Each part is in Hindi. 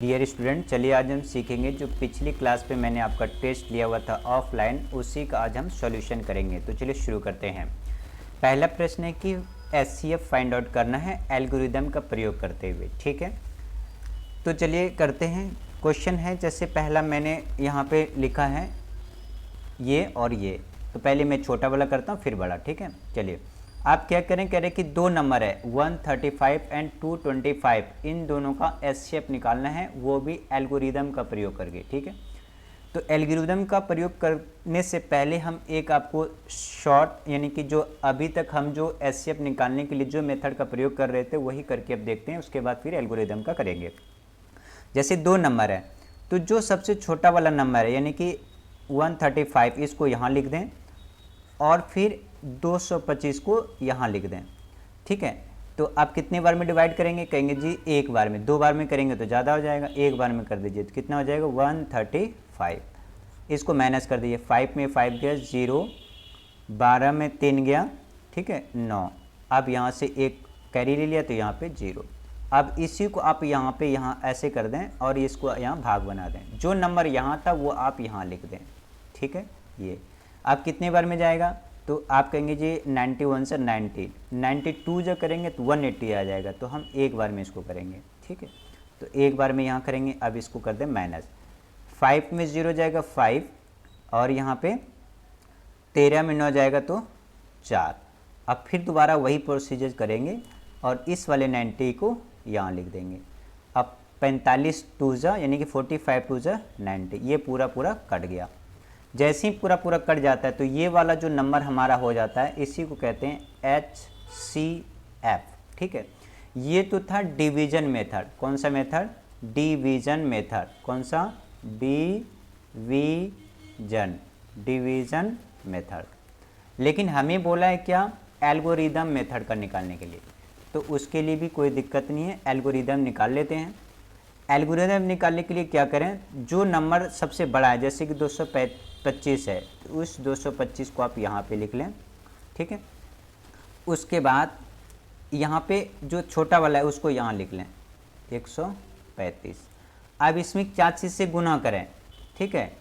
डियर स्टूडेंट, चलिए आज हम सीखेंगे जो पिछली क्लास पे मैंने आपका टेस्ट लिया हुआ था ऑफलाइन, उसी का आज हम सॉल्यूशन करेंगे। तो चलिए शुरू करते हैं। पहला प्रश्न है कि एचसीएफ फाइंड आउट करना है एल्गोरिदम का प्रयोग करते हुए। ठीक है, तो चलिए करते हैं। क्वेश्चन है जैसे पहला मैंने यहाँ पे लिखा है ये और ये, तो पहले मैं छोटा वाला करता हूँ फिर बड़ा। ठीक है, चलिए आप क्या करें, कह रहे कि दो नंबर है 135 एंड 225, इन दोनों का एचसीएफ निकालना है, वो भी एल्गोरिदम का प्रयोग करके। ठीक है, तो एल्गोरिदम का प्रयोग करने से पहले हम एक आपको शॉर्ट यानी कि जो अभी तक हम जो एचसीएफ निकालने के लिए जो मेथड का प्रयोग कर रहे थे वही करके अब देखते हैं, उसके बाद फिर एल्गोरिदम का करेंगे। जैसे दो नंबर है तो जो सबसे छोटा वाला नंबर है यानी कि 135, इसको यहाँ लिख दें और फिर 225 को यहाँ लिख दें। ठीक है, तो आप कितने बार में डिवाइड करेंगे, कहेंगे जी एक बार में। दो बार में करेंगे तो ज़्यादा हो जाएगा, एक बार में कर दीजिए तो कितना हो जाएगा 135। इसको माइनस कर दीजिए, 5 में 5 गया 0, 12 में 3 गया, ठीक है 9। अब यहाँ से एक कैरी ले लिया तो यहाँ पे 0। अब इसी को आप यहाँ पे यहाँ ऐसे कर दें और इसको यहाँ भाग बना दें, जो नंबर यहाँ था वो आप यहाँ लिख दें। ठीक है, ये आप कितने बार में जाएगा, तो आप कहेंगे जी 91 से 90, 92 जब करेंगे तो 180 आ जाएगा, तो हम एक बार में इसको करेंगे। ठीक है, तो एक बार में यहाँ करेंगे। अब इसको कर दें माइनस, 5 में 0 जाएगा 5, और यहाँ पे 13 में 9 जाएगा तो 4। अब फिर दोबारा वही प्रोसीजर करेंगे और इस वाले 90 को यहाँ लिख देंगे। अब 45 टू जा यानी कि 45 टू जा 90, ये पूरा पूरा कट गया। जैसे ही पूरा पूरा कट जाता है तो ये वाला जो नंबर हमारा हो जाता है, इसी को कहते हैं HCF। ठीक है, ये तो था डिवीजन मेथड। कौन सा मेथड, डिवीजन मेथड। कौन सा, डिवीजन मेथड। लेकिन हमें बोला है क्या, एल्गोरिदम मेथड का निकालने के लिए, तो उसके लिए भी कोई दिक्कत नहीं है, एल्गोरिदम निकाल लेते हैं। एल्गोरिदम निकालने के लिए क्या करें, जो नंबर सबसे बड़ा है जैसे कि 225 है, तो उस 225 को आप यहाँ पे लिख लें। ठीक है, उसके बाद यहाँ पे जो छोटा वाला है उसको यहाँ लिख लें 135। अब इसमें क्या चीज़ से गुना करें, ठीक है,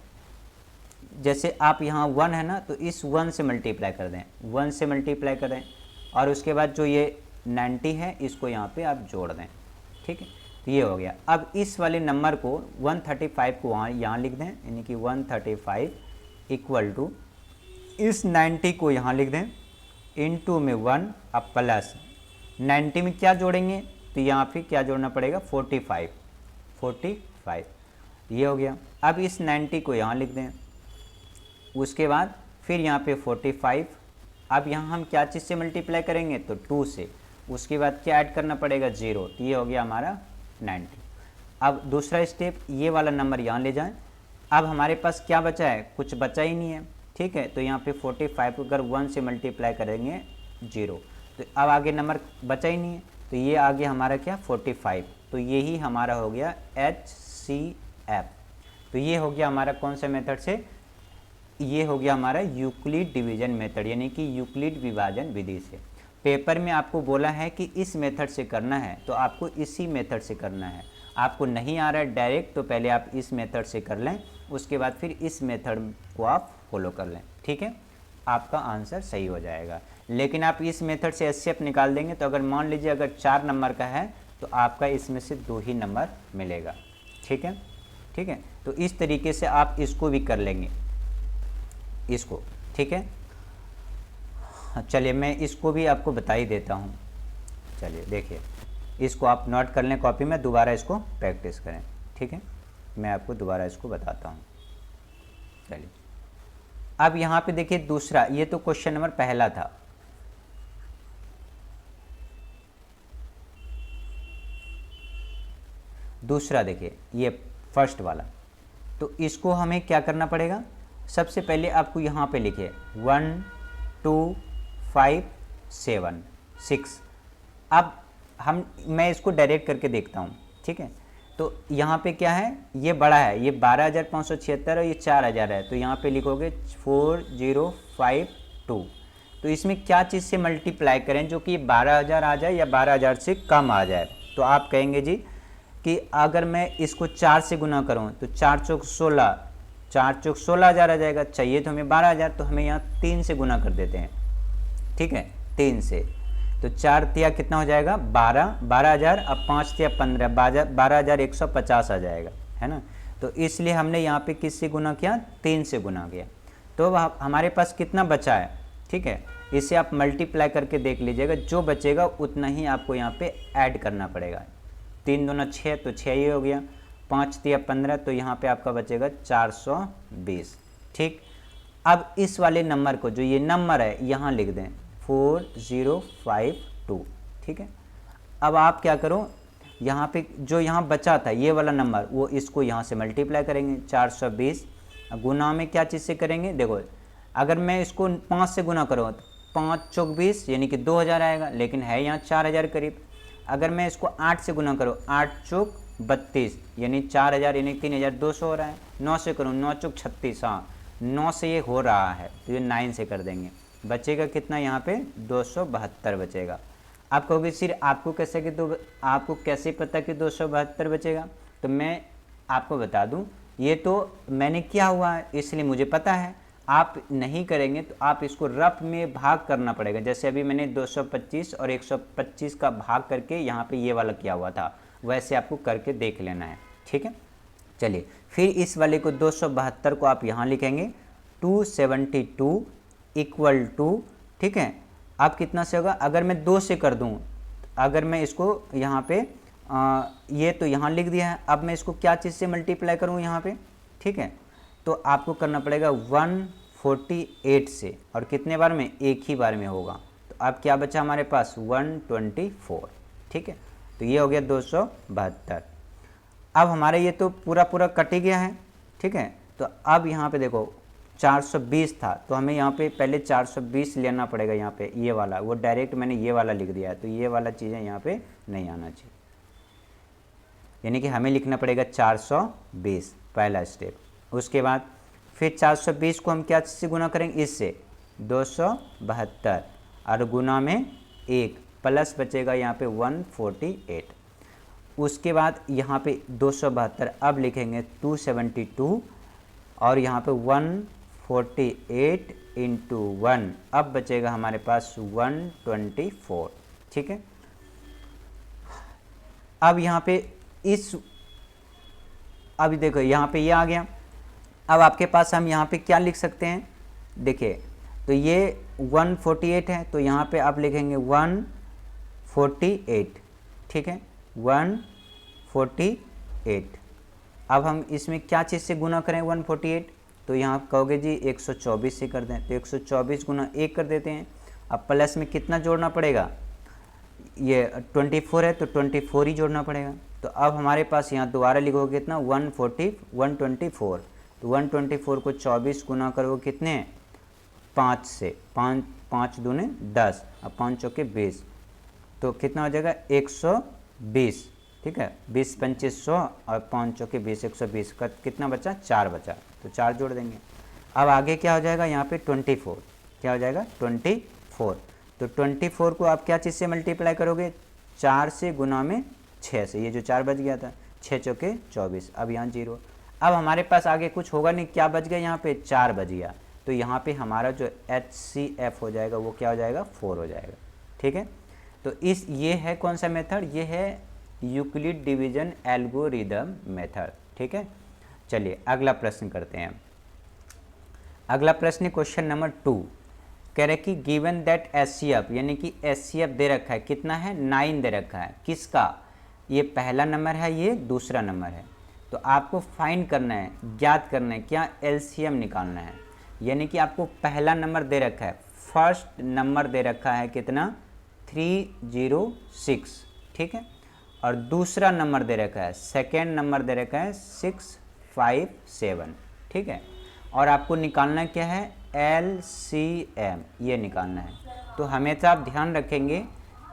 जैसे आप यहाँ 1 है ना, तो इस 1 से मल्टीप्लाई कर दें, 1 से मल्टीप्लाई करें, और उसके बाद जो ये 90 है इसको यहाँ पे आप जोड़ दें। ठीक है, तो ये हो गया। अब इस वाले नंबर को 135 को यहाँ लिख दें, यानी कि 135 इक्वल टू इस 90 को यहाँ लिख दें इनटू में 1, अब प्लस 90 में क्या जोड़ेंगे, तो यहाँ पे क्या जोड़ना पड़ेगा 45, ये हो गया। अब इस 90 को यहाँ लिख दें, उसके बाद फिर यहाँ पे 45। अब यहाँ हम क्या चीज़ से मल्टीप्लाई करेंगे, तो 2 से, उसके बाद क्या ऐड करना पड़ेगा 0, तो ये हो गया हमारा 90। अब दूसरा स्टेप, ये वाला नंबर यहाँ ले जाएं। अब हमारे पास क्या बचा है, कुछ बचा ही नहीं है। ठीक है, तो यहाँ पे 45 को अगर 1 से मल्टीप्लाई करेंगे 0, तो अब आगे नंबर बचा ही नहीं है, तो ये आगे हमारा क्या 45, तो यही हमारा हो गया HCF। तो ये हो गया हमारा कौन सा मेथड से, ये हो गया हमारा यूक्लिड डिवीजन मेथड, यानी कि यूक्लिड विभाजन विधि से। पेपर में आपको बोला है कि इस मेथड से करना है, तो आपको इसी मेथड से करना है। आपको नहीं आ रहा है डायरेक्ट, तो पहले आप इस मेथड से कर लें, उसके बाद फिर इस मेथड को आप फॉलो कर लें। ठीक है, आपका आंसर सही हो जाएगा। लेकिन आप इस मेथड से एचसीएफ निकाल देंगे, तो अगर मान लीजिए अगर 4 नंबर का है तो आपका इसमें से 2 ही नंबर मिलेगा। ठीक है, ठीक है, तो इस तरीके से आप इसको भी कर लेंगे, इसको। ठीक है, चलिए मैं इसको भी आपको बता ही देता हूँ। चलिए देखिए, इसको आप नोट कर लें कॉपी में, दोबारा इसको प्रैक्टिस करें। ठीक है, मैं आपको दोबारा इसको बताता हूँ। चलिए अब यहाँ पे देखिए दूसरा, ये तो क्वेश्चन नंबर पहला था। दूसरा देखिए ये फर्स्ट वाला, तो इसको हमें क्या करना पड़ेगा, सबसे पहले आपको यहाँ पे लिखिए 1 2 5 7 6। अब मैं इसको डायरेक्ट करके देखता हूँ। ठीक है, तो यहाँ पे क्या है, ये बड़ा है, ये 12,576 और ये 4,000 है, तो यहाँ पे लिखोगे 4052। तो इसमें क्या चीज़ से मल्टीप्लाई करें जो कि 12,000 आ जाए या 12,000 से कम आ जाए, तो आप कहेंगे जी कि अगर मैं इसको 4 से गुना करूँ तो 4 चौक 16, 4 चौक 16,000 आ जाएगा। चाहिए तो हमें 12,000, तो हमें यहाँ 3 से गुना कर देते हैं, ठीक है, 3 से। तो 4 तिया कितना हो जाएगा 12,000, अब 5 तिया 15, 12,150 आ जाएगा, है ना। तो इसलिए हमने यहाँ पे किससे गुना किया, 3 से गुना किया। तो हमारे पास कितना बचा है, ठीक है, इसे आप मल्टीप्लाई करके देख लीजिएगा, जो बचेगा उतना ही आपको यहाँ पे ऐड करना पड़ेगा। 3 दूना 6, तो 6 ही हो गया, 5 तिया 15, तो यहाँ पे आपका बचेगा 420, ठीक। अब इस वाले नंबर को, जो ये नंबर है, यहाँ लिख दें 4052, ठीक है। अब आप क्या करो, यहाँ पे जो यहाँ बचा था ये वाला नंबर, वो इसको यहाँ से मल्टीप्लाई करेंगे, 420 गुना में क्या चीज़ से करेंगे, देखो अगर मैं इसको 5 से गुना करूँ तो 5 चौक 20 यानी कि 2000 आएगा, लेकिन है यहाँ 4000 करीब। अगर मैं इसको 8 से गुना करूँ, 8 चौक 32 यानी 4000 यानी 3200 हो रहा है। 9 से करूँ, 9 चौक 36, हाँ 9 से ये हो रहा है, तो ये 9 से कर देंगे, बचेगा कितना यहाँ पे 272 बचेगा। आप कहोगे सिर्फ आपको कैसे कि तो आपको कैसे पता कि 272 बचेगा, तो मैं आपको बता दूं, ये तो मैंने किया हुआ है इसलिए मुझे पता है। आप नहीं करेंगे तो आप इसको रफ में भाग करना पड़ेगा। जैसे अभी मैंने 225 और 125 का भाग करके यहाँ पे ये वाला किया हुआ था, वैसे आपको करके देख लेना है, ठीक है। चलिए फिर इस वाले को 272 को आप यहाँ लिखेंगे 272 इक्वल टू, ठीक है। अब कितना से होगा, अगर मैं 2 से कर दूं, अगर मैं इसको यहाँ पे ये तो यहाँ लिख दिया है, अब मैं इसको क्या चीज़ से मल्टीप्लाई करूँ यहाँ पे, ठीक है। तो आपको करना पड़ेगा 148 से, और कितने बार में, एक ही बार में होगा। तो अब क्या बचा हमारे पास 124, ठीक है। तो ये हो गया 272। अब हमारे ये तो पूरा पूरा कट ही गया है, ठीक है। तो अब यहाँ पे देखो 420 था, तो हमें यहाँ पे पहले 420 लेना पड़ेगा। यहाँ पे ये वाला, वो डायरेक्ट मैंने ये वाला लिख दिया है, तो ये वाला चीज़ें यहाँ पे नहीं आना चाहिए, यानी कि हमें लिखना पड़ेगा 420 पहला स्टेप। उसके बाद फिर 420 को हम क्या से गुना करेंगे, इससे 272 और गुना में 1 प्लस बचेगा यहाँ पे 148। उसके बाद यहाँ पे 272 अब लिखेंगे 272 और यहाँ पे 148 इंटू 1, अब बचेगा हमारे पास 124, ठीक है। अब यहाँ पे अभी देखो यहाँ पे ये आ गया। अब आपके पास हम यहाँ पे क्या लिख सकते हैं, देखिए तो ये 148 है, तो यहाँ पे आप लिखेंगे 148, ठीक है, 148। अब हम इसमें क्या चीज़ से गुना करें 148, तो यहाँ कहोगे जी 124 से कर दें, तो 124 गुना 1 कर देते हैं। अब प्लस में कितना जोड़ना पड़ेगा, ये 24 है तो 24 ही जोड़ना पड़ेगा। तो अब हमारे पास यहाँ दोबारा लिखोगे कितना 124, तो 124 को 24 गुना करोगे कितने 5 से, 5 दूने 10, अब 5 चौके 20, तो कितना हो जाएगा 120, ठीक है। 20 25 100 और 5 चौके 20, 120 का कितना बचा 4 बचा, तो 4 जोड़ देंगे। अब आगे क्या हो जाएगा यहाँ पे 24, क्या हो जाएगा 24, तो 24 को आप क्या चीज़ से मल्टीप्लाई करोगे 4 से गुना में 6 से, ये जो 4 बच गया था, 6 चौके 24, अब यहाँ 0। अब हमारे पास आगे कुछ होगा नहीं, क्या बच गया यहाँ पे 4 बच गया, तो यहाँ पे हमारा जो HCF हो जाएगा वो क्या हो जाएगा 4 हो जाएगा, ठीक है। तो ये है कौन सा मेथड, ये है यूक्लिड डिवीजन एल्गोरिदम मेथड, ठीक है। चलिए अगला प्रश्न करते हैं। अगला प्रश्न क्वेश्चन नंबर 2 कह रहे कि गिवन दैट HCF यानी कि HCF दे रखा है, कितना है 9 दे रखा है, किसका, ये पहला नंबर है, ये दूसरा नंबर है। तो आपको फाइंड करना है, ज्ञात करना है, क्या LCM निकालना है। यानी कि आपको पहला नंबर दे रखा है, फर्स्ट नंबर दे रखा है कितना 306, ठीक है, और दूसरा नंबर दे रखा है, सेकेंड नंबर दे रखा है 657, ठीक है। और आपको निकालना क्या है LCM, ये निकालना है। तो हमेशा आप ध्यान रखेंगे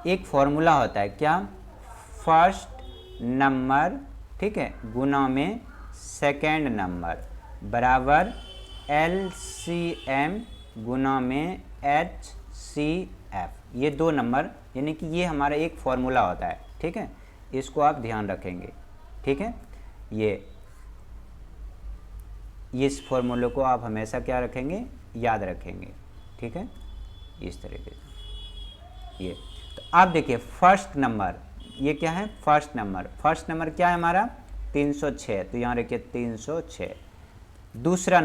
एक फॉर्मूला होता है, क्या, फर्स्ट नंबर, ठीक है, गुना में सेकेंड नंबर बराबर LCM गुना में HCF, ये दो नंबर, यानी कि ये हमारा एक फॉर्मूला होता है, ठीक है, इसको आप ध्यान रखेंगे। ठीक है। ये इस फॉर्मूले को आप हमेशा क्या रखेंगे, याद रखेंगे, ठीक है, इस तरीके से। ये तो आप देखिए फर्स्ट नंबर, ये क्या है, फर्स्ट नंबर क्या है हमारा 306, तो यहाँ रखिए 306। दूसरा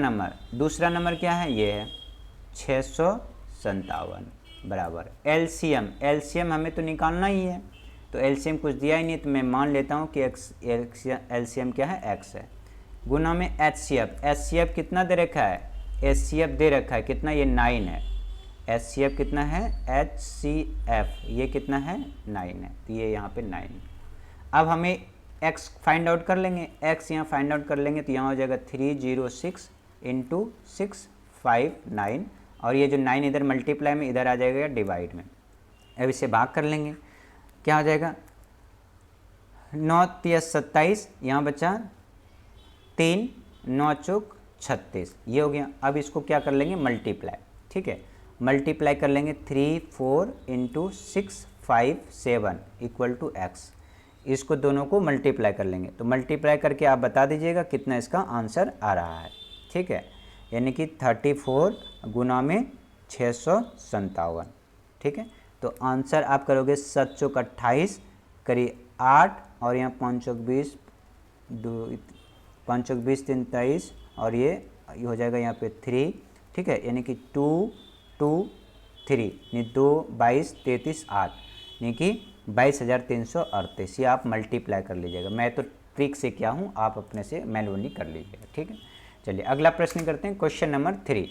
नंबर क्या है, ये है 657 बराबर एलसीएम हमें तो निकालना ही है, तो एलसीएम कुछ दिया ही नहीं, तो मैं मान लेता हूँ कि एलसीएम क्या है, एक्स है, गुना में एचसीएफ कितना दे रखा है, एचसीएफ दे रखा है कितना, ये 9 है, एचसीएफ कितना है, एचसीएफ ये कितना है, 9 है, तो ये यहाँ पे 9 है। अब हमें x फाइंड आउट कर लेंगे, x यहाँ फाइंड आउट कर लेंगे, तो यहाँ हो जाएगा 306 × 659, और ये जो 9 इधर मल्टीप्लाई में, इधर आ जाएगा डिवाइड में। अब इसे भाग कर लेंगे, क्या हो जाएगा, 9 × 27, यहाँ बचा 3, 9 चौक 36, ये हो गया। अब इसको क्या कर लेंगे, मल्टीप्लाई, ठीक है, मल्टीप्लाई कर लेंगे 3 4 × 657 = x, इसको दोनों को मल्टीप्लाई कर लेंगे, तो मल्टीप्लाई करके आप बता दीजिएगा कितना इसका आंसर आ रहा है, ठीक है, यानी कि 34 गुना में 657, ठीक है। तो आंसर आप करोगे 7 चौक 28 करिए 8, और यहाँ 5 चौक 20, 5 चौक 20 3 23, और ये हो जाएगा यहाँ पे 3, ठीक है, यानी कि 2 2 3 यानी 2 22 33 8, यानी कि 22,338, ये आप मल्टीप्लाई कर लीजिएगा, मैं तो ट्रिक से क्या हूँ, आप अपने से मैनुअली कर लीजिएगा, ठीक है। चलिए अगला प्रश्न करते हैं, क्वेश्चन नंबर 3।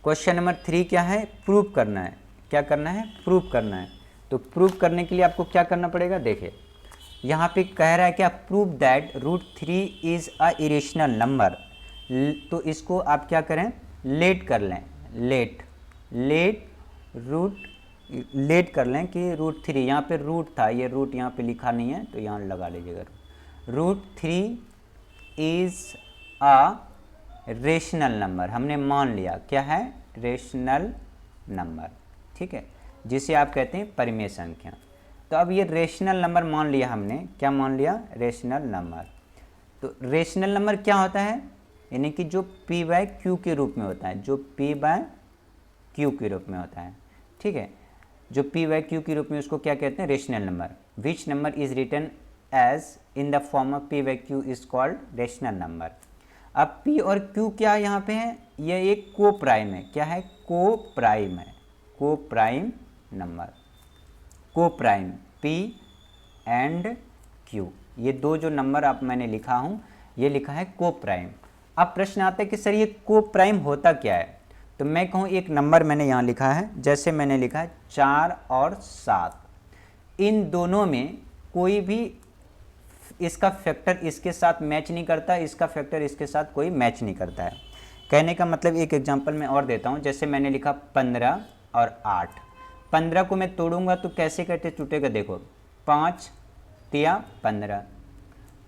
क्वेश्चन नंबर 3 क्या है, प्रूव करना है, क्या करना है, प्रूव करना है। तो प्रूव करने के लिए आपको क्या करना पड़ेगा, देखिए यहाँ पे कह रहा है क्या, prove that √3 is a irrational number, तो इसको आप क्या करें, लेट कर लें, लेट कर लें कि √3, यहाँ पे रूट था, ये रूट यहाँ पे लिखा नहीं है, तो यहाँ लगा लीजिएगा, √3 इज़ अ रेशनल नंबर, हमने मान लिया क्या है, रेशनल नंबर, ठीक है, जिसे आप कहते हैं परिमेय संख्या। तो अब ये रेशनल नंबर मान लिया हमने, क्या मान लिया, रेशनल नंबर। तो रेशनल नंबर क्या होता है, यानी कि जो p/q के रूप में होता है, जो p/q के रूप में होता है, ठीक है, जो p/q के रूप में, उसको क्या कहते हैं, rational number. Which number is written as in the form of p/q is called rational number. अब p और q क्या यहाँ पे है, ये एक को प्राइम है, क्या है, को प्राइम है, को प्राइम नंबर, को प्राइम p एंड q, ये दो जो नंबर आप मैंने लिखा हूँ, ये लिखा है को प्राइम। अब प्रश्न आता है कि सर ये को प्राइम होता क्या है, तो मैं कहूँ एक नंबर मैंने यहाँ लिखा है, जैसे मैंने लिखा है 4 और 7, इन दोनों में कोई भी इसका फैक्टर इसके साथ मैच नहीं करता, इसका फैक्टर इसके साथ कोई मैच नहीं करता है। कहने का मतलब एक एग्जांपल मैं और देता हूँ, जैसे मैंने लिखा 15 और 8, 15 को मैं तोड़ूंगा तो कैसे कैसे टूटेगा, देखो 5 तिया 15,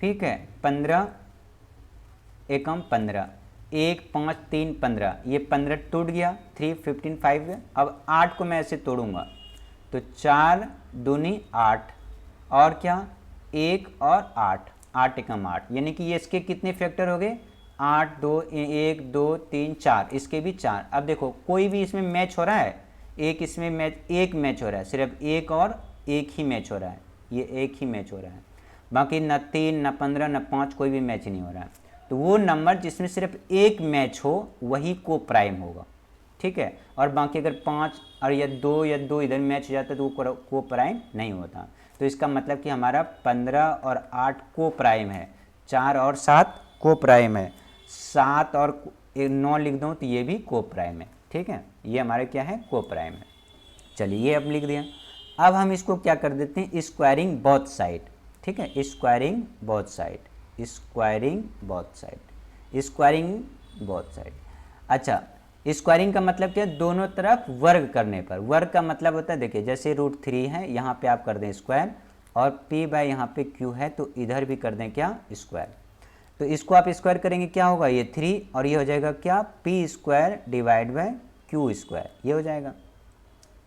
ठीक है, 15 एकम 15, 1 5 3 15, ये 15 टूट गया, 3 15 5 गया। अब 8 को मैं ऐसे तोड़ूंगा तो 4 दूनी 8, और क्या 1 और 8, 8 एकम 8, यानी कि ये इसके कितने फैक्टर हो गए, 8 2 1 2 3 4, इसके भी 4। अब देखो कोई भी इसमें मैच हो रहा है, एक इसमें एक मैच हो रहा है, सिर्फ एक और एक ही मैच हो रहा है, ये एक ही मैच हो रहा है, बाकी न 3 न 15 न 5 कोई भी मैच नहीं हो रहा है। तो वो नंबर जिसमें सिर्फ एक मैच हो वही को प्राइम होगा, ठीक है, और बाकी अगर 5 और या 2 इधर मैच हो जाता है तो वो को प्राइम नहीं होता। तो इसका मतलब कि हमारा 15 और 8 को प्राइम है, 4 और 7 को प्राइम है, 7 और 9 लिख दूँ तो ये भी को प्राइम है, ठीक है, ये हमारे क्या है, को प्राइम है। चलिए ये अब लिख दिया। अब हम इसको क्या कर देते हैं, स्क्वायरिंग बोथ साइड, ठीक है, squaring both side, squaring both side, squaring both side. अच्छा, स्क्वायरिंग का मतलब क्या है, दोनों तरफ वर्ग करने पर। वर्ग का मतलब होता है, देखिए जैसे √3 है, यहाँ पे आप कर दें स्क्वायर, और p/ यहाँ पे q है तो इधर भी कर दें क्या, स्क्वायर। तो इसको आप स्क्वायर करेंगे क्या होगा, ये 3, और ये हो जाएगा क्या, p² / q², ये हो जाएगा,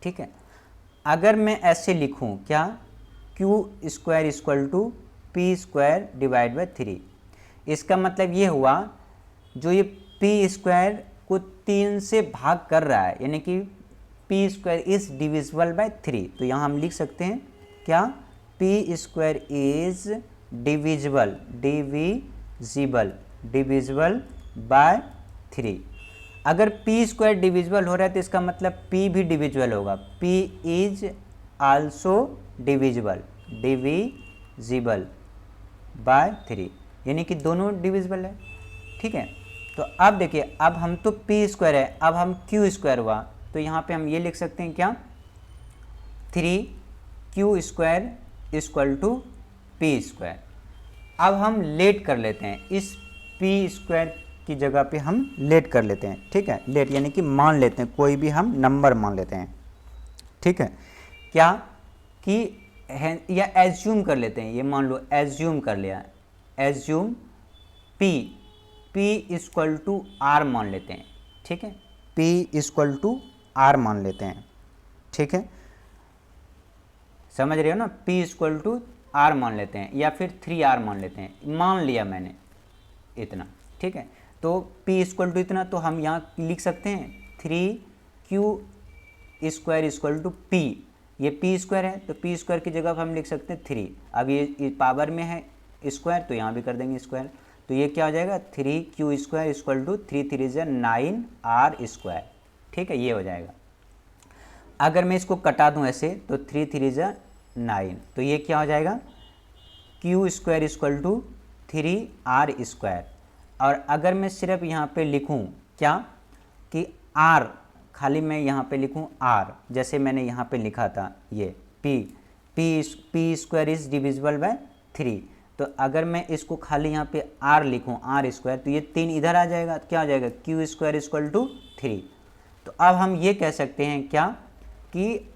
ठीक है। अगर मैं ऐसे लिखूं क्या, q² = P square divide by 3। इसका मतलब ये हुआ जो ये पी स्क्वायर को 3 से भाग कर रहा है, यानी कि P square is divisible by 3। तो यहाँ हम लिख सकते हैं क्या, P square is divisible by 3। अगर पी स्क्वायर डिविजिबल हो रहा है तो इसका मतलब पी भी डिविजिबल होगा, P is also divisible by 3, यानी कि दोनों डिविजिबल है। ठीक है, तो अब देखिए, अब हम तो पी स्क्वायर है, अब हम क्यू स्क्वायर हुआ, तो यहाँ पे हम ये लिख सकते हैं क्या, 3q square equal to P square. अब हम लेट कर लेते हैं, इस पी स्क्वायर की जगह पे हम लेट कर लेते हैं। ठीक है, लेट यानी कि मान लेते हैं, कोई भी हम नंबर मान लेते हैं। ठीक है, क्या कि या एज्यूम कर लेते हैं, ये मान लो एज्यूम कर लिया, assume p equal to r मान लेते हैं। ठीक है, p इक्वल टू r मान लेते हैं। ठीक है, समझ रहे हो ना, p इक्वल टू r मान लेते हैं या फिर 3r मान लेते हैं, मान लिया मैंने इतना। ठीक है, तो p इक्वल टू इतना, तो हम यहाँ लिख सकते हैं 3q square equal to p, ये p स्क्वायर है तो p स्क्वायर की जगह हम लिख सकते हैं 3। अब ये पावर में है स्क्वायर तो यहाँ भी कर देंगे स्क्वायर, तो ये क्या हो जाएगा, 3q square equal to 3 3 9r square. ठीक है, ये हो जाएगा। अगर मैं इसको कटा दूं ऐसे तो 3 3 9, तो ये क्या हो जाएगा, q square equal to 3r square. और अगर मैं सिर्फ यहाँ पे लिखूँ क्या कि r, खाली मैं यहाँ पे लिखूँ r, जैसे मैंने यहाँ पे लिखा था ये p square is divisible by 3, तो अगर मैं इसको खाली यहाँ पे r लिखूँ r स्क्वायर, तो ये 3 इधर आ जाएगा, क्या हो जाएगा, q स्क्वायर इक्वल टू 3। तो अब हम ये कह सकते हैं क्या कि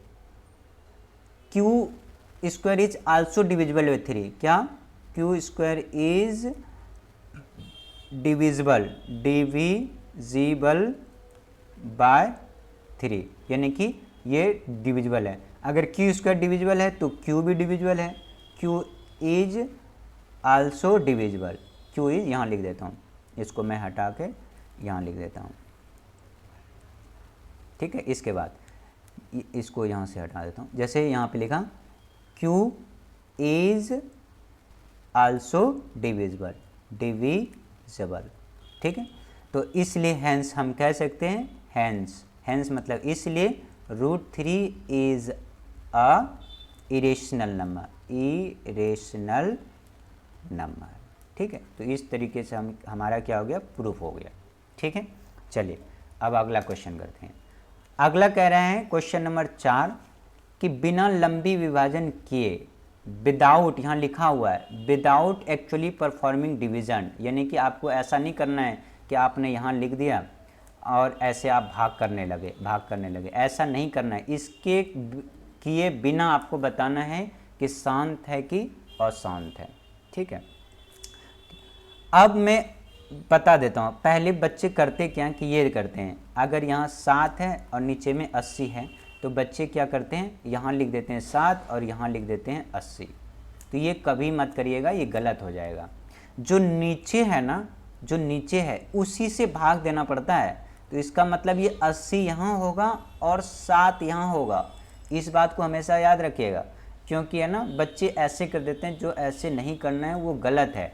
q square is also divisible by 3, क्या, q square is divisible by 3, यानी कि ये डिविजिबल है। अगर q स्क्वायर डिविजिबल है तो q भी डिविजिबल है, q is also divisible, q is यहाँ लिख देता हूँ, इसको मैं हटा के यहाँ लिख देता हूँ। ठीक है, इसके बाद इसको यहाँ से हटा देता हूँ, जैसे यहाँ पे लिखा q इज आल्सो डिविजिबल। ठीक है, तो इसलिए हैंस हम कह सकते हैं, हैंस मतलब इसलिए √3 इज अ इरेशनल नंबर। ठीक है, तो इस तरीके से हमारा क्या हो गया, प्रूफ हो गया। ठीक है, चलिए अब अगला क्वेश्चन करते हैं। अगला कह रहे हैं क्वेश्चन नंबर 4 कि बिना लंबी विभाजन किए, विदाउट, यहाँ लिखा हुआ है विदाउट एक्चुअली परफॉर्मिंग डिवीजन, यानी कि आपको ऐसा नहीं करना है कि आपने यहाँ लिख दिया और ऐसे आप भाग करने लगे, ऐसा नहीं करना है। इसके किए बिना आपको बताना है कि शांत है कि अशांत है। ठीक है, अब मैं बता देता हूँ, पहले बच्चे करते क्या कि ये करते हैं, अगर यहाँ 7 है और नीचे में 80 है तो बच्चे क्या करते हैं, यहाँ लिख देते हैं 7 और यहाँ लिख देते हैं 80। तो ये कभी मत करिएगा, ये गलत हो जाएगा। जो नीचे है ना, जो नीचे है उसी से भाग देना पड़ता है, तो इसका मतलब ये 80 यहाँ होगा और 7 यहाँ होगा। इस बात को हमेशा याद रखिएगा, क्योंकि है ना बच्चे ऐसे कर देते हैं, जो ऐसे नहीं करना है वो गलत है।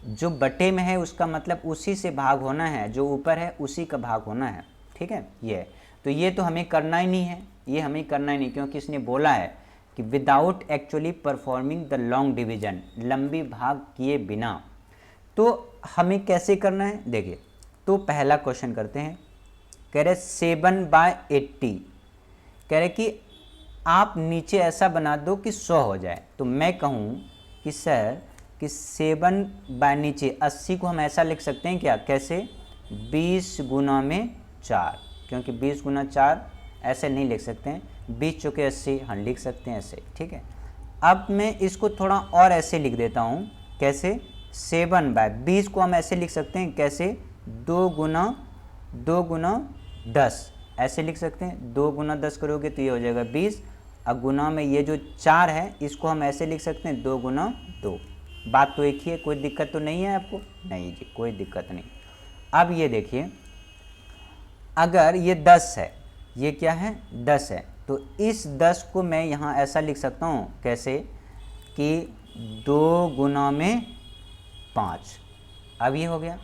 जो बटे में है उसका मतलब उसी से भाग होना है, जो ऊपर है उसी का भाग होना है। ठीक है, ये तो ये तो हमें करना ही नहीं है, ये हमें करना ही नहीं, क्योंकि इसने बोला है कि without actually performing the long division, लंबी भाग किए बिना। तो हमें कैसे करना है, देखिए, तो पहला क्वेश्चन करते हैं। कह रहे 7/80, कह रहे कि आप नीचे ऐसा बना दो कि 100 हो जाए। तो मैं कहूँ कि सर कि 7 बाय नीचे 80 को हम ऐसा लिख सकते हैं क्या, कैसे, 20 गुना में 4, क्योंकि 20 गुना 4 ऐसे नहीं लिख सकते हैं, 20 चौके 80 हम लिख सकते हैं ऐसे। ठीक है, अब मैं इसको थोड़ा और ऐसे लिख देता हूँ, कैसे, 7/20 को हम ऐसे लिख सकते हैं, कैसे, 2 गुना 10 ऐसे लिख सकते हैं। 2 गुना 10 करोगे तो ये हो जाएगा 20, अब गुना में ये जो 4 है इसको हम ऐसे लिख सकते हैं 2 गुना 2। बात तो एक ही है, कोई दिक्कत तो नहीं है आपको? नहीं जी, कोई दिक्कत नहीं। अब ये देखिए, अगर ये 10 है, ये क्या है 10 है, तो इस 10 को मैं यहाँ ऐसा लिख सकता हूँ, कैसे कि 2 गुना में 5। अब ये हो गया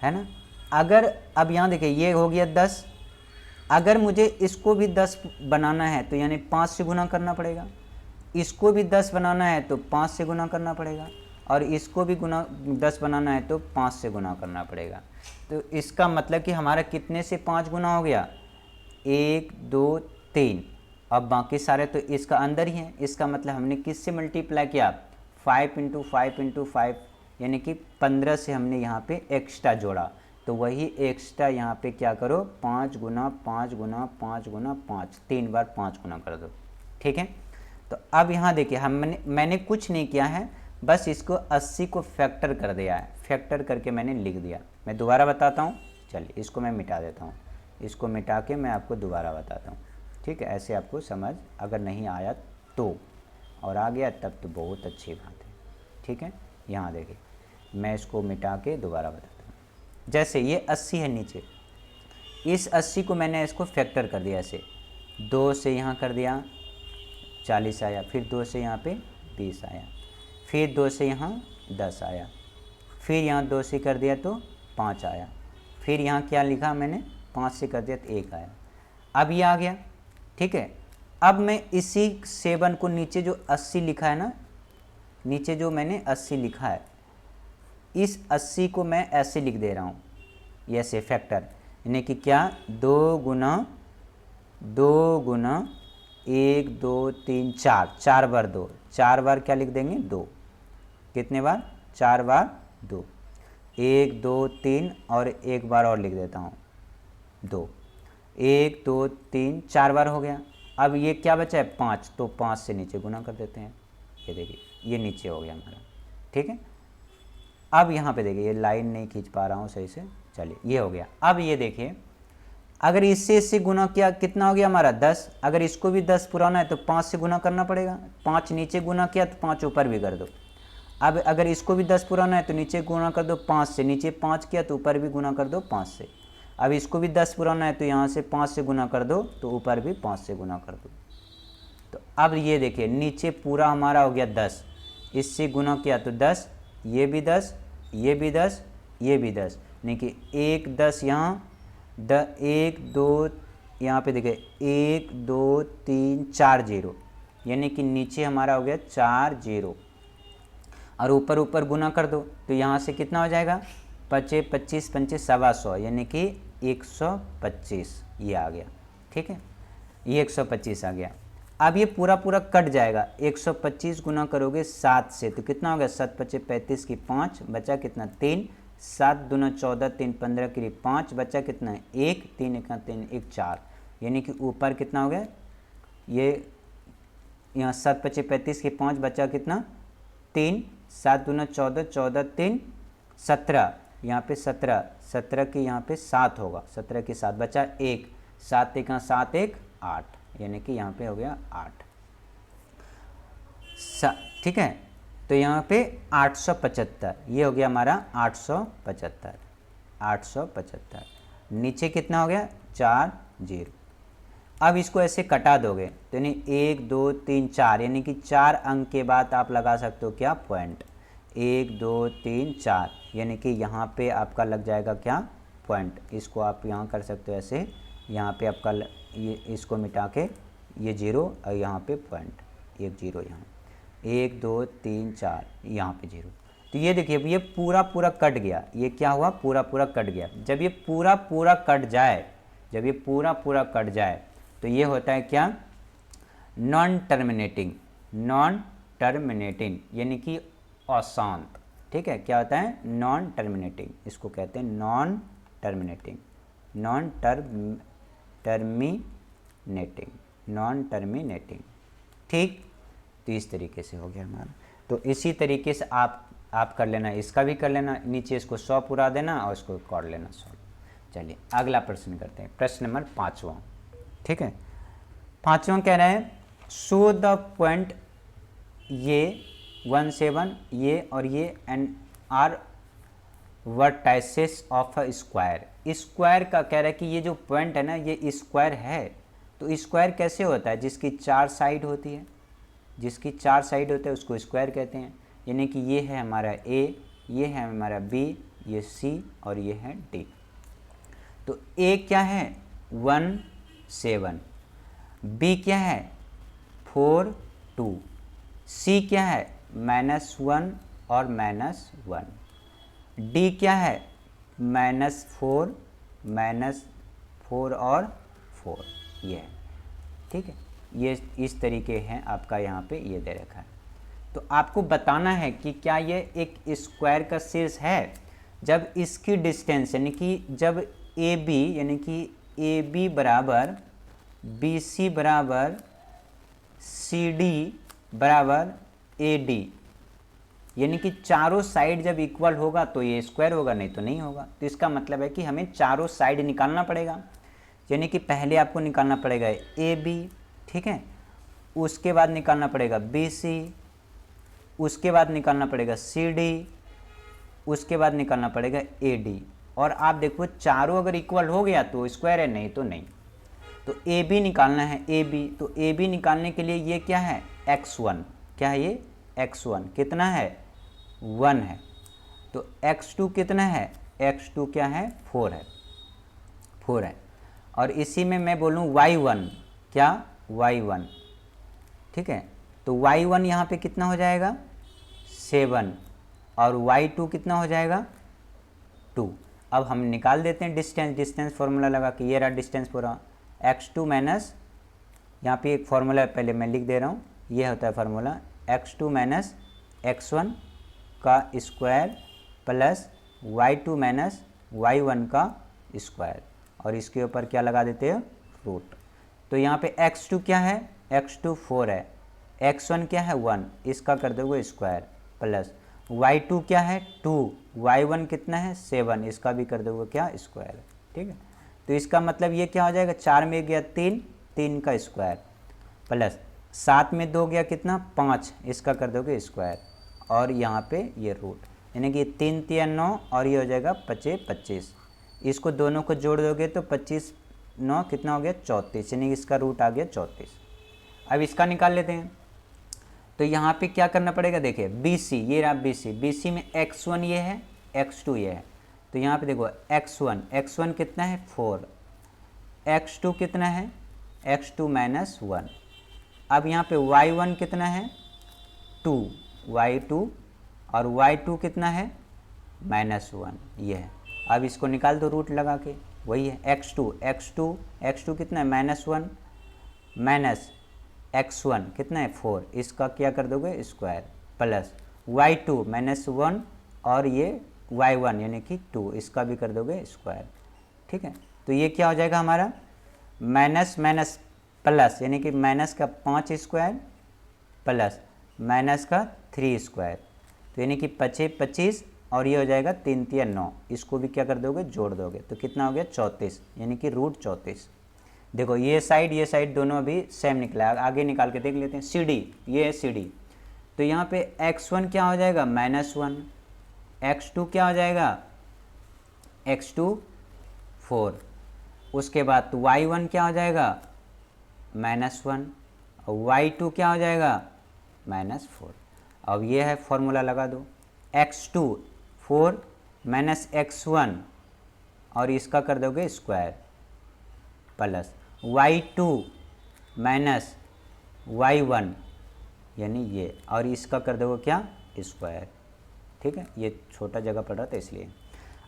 है ना। अगर अब यहाँ देखिए ये हो गया 10, अगर मुझे इसको भी 10 बनाना है तो यानी 5 से गुना करना पड़ेगा, इसको भी 10 बनाना है तो 5 से गुना करना पड़ेगा, और इसको भी 10 बनाना है तो 5 से गुना करना पड़ेगा। तो इसका मतलब कि हमारा कितने से 5 गुना हो गया? 1 2 3, अब बाकी सारे तो इसका अंदर ही हैं। इसका मतलब हमने किससे मल्टीप्लाई किया? 5 × 5 × 5, यानी कि 15 से हमने यहाँ पे एक्स्ट्रा जोड़ा। तो वही एक्स्ट्रा यहाँ पे क्या करो, 5 गुना 5 गुना 5 गुना 5, 3 बार 5 गुना कर दो। ठीक है, तो अब यहाँ देखिए मैंने कुछ नहीं किया है, बस इसको 80 को फैक्टर कर दिया है, फैक्टर करके मैंने लिख दिया। मैं दोबारा बताता हूँ, चलिए इसको मैं मिटा देता हूँ, इसको मिटा के मैं आपको दोबारा बताता हूँ। ठीक है, ऐसे आपको समझ अगर नहीं आया तो, और आ गया तब तो बहुत अच्छी बात है। ठीक है, यहाँ देखिए मैं इसको मिटा के दोबारा बताता हूँ। जैसे ये 80 है नीचे, इस 80 को मैंने इसको फैक्टर कर दिया, ऐसे 2 से यहाँ कर दिया 40 आया, फिर 2 से यहाँ पे 20 आया, फिर 2 से यहाँ 10 आया, फिर यहाँ 2 से कर दिया तो 5 आया, फिर यहाँ क्या लिखा मैंने 5 से कर दिया तो 1 आया। अब ये आ गया। ठीक है, अब मैं इसी 7 को नीचे जो 80 लिखा है ना, नीचे जो मैंने 80 लिखा है, इस 80 को मैं ऐसे लिख दे रहा हूँ, ये ऐसे फैक्टर, यानी कि क्या 2 गुना 1 2 3 4, 4 बार 2, 4 बार क्या लिख देंगे 2, कितने बार 4 बार 2, 1 2 3 और एक बार और लिख देता हूँ 2, 1 2 3 4 बार हो गया। अब ये क्या बचा है 5, तो 5 से नीचे गुना कर देते हैं, ये देखिए ये नीचे हो गया हमारा। ठीक है, अब यहाँ पे देखिए ये लाइन नहीं खींच पा रहा हूँ सही से, चलिए ये हो गया। अब ये देखिए अगर इससे गुना किया कितना हो गया हमारा 10, अगर इसको भी 10 पुराना है तो 5 से गुना करना पड़ेगा, 5 नीचे गुना किया तो 5 ऊपर भी कर दो। अब अगर इसको भी 10 पुराना है तो नीचे गुना कर दो 5 से, नीचे 5 किया तो ऊपर भी गुना कर दो 5 से। अब इसको भी 10 पुराना है तो यहाँ से 5 से गुना कर दो तो ऊपर भी 5 से गुना कर दो। तो अब ये देखिए नीचे पूरा हमारा हो गया 10, इससे गुना किया तो 10, ये भी 10, ये भी 10, ये भी 10, यानी कि 1 10 यहाँ 1 2 यहाँ पे देखिए 1 2 3 4 0, यानी कि नीचे हमारा हो गया 4 0, और ऊपर ऊपर गुना कर दो तो यहाँ से कितना हो जाएगा 25 25 25 125, यानी कि 125 ये आ गया। ठीक है, ये 125 आ गया। अब ये पूरा पूरा कट जाएगा, 125 गुना करोगे 7 से तो कितना हो गया 7 25 35 की 5 बचा कितना 3, 7 दूना 14 3 15 के लिए 5 बचा कितना 1, 3 1 3 1 4, यानी कि ऊपर कितना हो गया ये यहाँ 7 25 35 की 5 बचा कितना 3, 7 दूना 14 14 3 17, यहाँ पे 17 17 की यहाँ पे 7 होगा, 17 की 7 बचा 1, 7 1 7 1 8, यानी कि यहाँ पे हो गया 8। ठीक है, तो यहाँ पे 875, ये हो गया हमारा 875, 875। नीचे कितना हो गया 4 0। अब इसको ऐसे कटा दोगे तो यानी 1 2 3 4, यानी कि 4 अंक के बाद आप लगा सकते हो क्या पॉइंट, 1 2 3 4, यानी कि यहाँ पे आपका लग जाएगा क्या पॉइंट। इसको आप यहाँ कर सकते हो ऐसे, यहाँ पे आपका ये इसको मिटा के ये 0 और यहाँ पे पॉइंट 1 0, यहाँ 1 2 3 4 यहाँ पे 0। तो ये देखिए ये पूरा पूरा कट गया, ये क्या हुआ पूरा पूरा कट गया। जब ये पूरा पूरा कट जाए, जब ये पूरा पूरा कट जाए तो ये होता है क्या नॉन टर्मिनेटिंग, नॉन टर्मिनेटिंग यानी कि अशांत। ठीक है, क्या होता है नॉन टर्मिनेटिंग, इसको कहते हैं non terminating, non terminating, non terminating. ठीक, तो इस तरीके से हो गया हमारा। तो इसी तरीके से आप कर लेना, इसका भी कर लेना, नीचे इसको 100 पूरा देना और इसको कर लेना 100। चलिए अगला प्रश्न करते हैं, प्रश्न नंबर 5वां। ठीक है, 5वां कह रहा है शो द पॉइंट ये 17 ये और ये and are vertices of a square. Square का कह रहा है कि ये जो पॉइंट है ना ये स्क्वायर है। तो स्क्वायर कैसे होता है? जिसकी 4 साइड होती है, जिसकी 4 साइड होते हैं उसको स्क्वायर कहते हैं। यानी कि ये है हमारा ए, ये है हमारा बी, ये सी और ये है डी। तो ए क्या है 1 7, बी क्या है 4 2, सी क्या है -1 और -1, डी क्या है -4 -4 और 4, ये है। ठीक है, ये इस तरीके हैं आपका यहाँ पे ये दे रखा है। तो आपको बताना है कि क्या ये एक स्क्वायर का शीर्ष है जब इसकी डिस्टेंस यानी कि जब ए बी यानी कि ए बी बराबर बी सी बराबर सी डी बराबर ए डी, यानी कि चारों साइड जब इक्वल होगा तो ये स्क्वायर होगा, नहीं तो नहीं होगा। तो इसका मतलब है कि हमें चारों साइड निकालना पड़ेगा। यानी कि पहले आपको निकालना पड़ेगा ए बी, ठीक है, उसके बाद निकालना पड़ेगा बी सी, उसके बाद निकालना पड़ेगा सी डी, उसके बाद निकालना पड़ेगा ए डी। और आप देखो चारों अगर इक्वल हो गया तो स्क्वायर है, नहीं तो नहीं। तो ए बी निकालना है ए बी, तो ए बी निकालने के लिए ये क्या है x1, क्या है ये x1 कितना है 1 है। तो x2 कितना है, x2 क्या है 4 है, 4 है। और इसी में मैं बोलूँ y1 क्या y1, ठीक है। तो y1 यहाँ पे कितना हो जाएगा 7 और y2 कितना हो जाएगा 2। अब हम निकाल देते हैं डिस्टेंस फार्मूला लगा के। ये रहा डिस्टेंस पूरा x2 माइनस, यहाँ पे एक फार्मूला पहले मैं लिख दे रहा हूँ, ये होता है फार्मूला x2 माइनस x1 का square plus y2 minus y1 का स्क्वायर, और इसके ऊपर क्या लगा देते हैं रूट। तो यहाँ पे x2 क्या है x2 4 है, x1 क्या है 1, इसका कर दोगे स्क्वायर प्लस y2 क्या है 2, y1 कितना है 7, इसका भी कर दोगे क्या स्क्वायर, ठीक है। तो इसका मतलब ये क्या हो जाएगा 4 में गया 3, 3 का स्क्वायर प्लस 7 में 2 गया कितना 5, इसका कर दोगे स्क्वायर और यहाँ पे ये रूट, यानी कि 3 3 9 और ये हो जाएगा 25 25। इसको दोनों को जोड़ दोगे तो 25 9 कितना हो गया 34, यानी इसका रूट आ गया 34। अब इसका निकाल लेते हैं। तो यहाँ पे क्या करना पड़ेगा, देखिए बी सी, ये रहा बी सी, बी सी में x1 ये है x2 ये है। तो यहाँ पे देखो x1 कितना है 4, x2 कितना है x2 माइनस 1। अब यहाँ पे y1 कितना है 2, y2 और y2 कितना है -1, ये है। अब इसको निकाल दो रूट लगा के, वही है x2 कितना है -1 माइनस x1 कितना है 4, इसका क्या कर दोगे स्क्वायर प्लस y2 -1 और ये y1 यानी कि 2, इसका भी कर दोगे स्क्वायर, ठीक है। तो ये क्या हो जाएगा हमारा माइनस माइनस प्लस, यानी कि माइनस का 5 स्क्वायर प्लस माइनस का 3 स्क्वायर, तो यानी कि 25 25 और ये हो जाएगा 3 3 9, इसको भी क्या कर दोगे जोड़ दोगे तो कितना हो गया 34, यानी कि रूट 34। देखो ये साइड दोनों अभी सेम निकला है, आगे निकाल के देख लेते हैं। सी डी, ये है सी डी, तो यहाँ पे x1 क्या हो जाएगा -1, x2 क्या हो जाएगा x2 4, उसके बाद तो y1 क्या हो जाएगा -1 और y2 क्या हो जाएगा -4। अब ये है फॉर्मूला लगा दो, x2 4 माइनस x1 और इसका कर दोगे square plus y2 minus y1 यानी ये, और इसका कर दोगे क्या स्क्वायर, ठीक है। ये छोटा जगह पड़ रहा था इसलिए।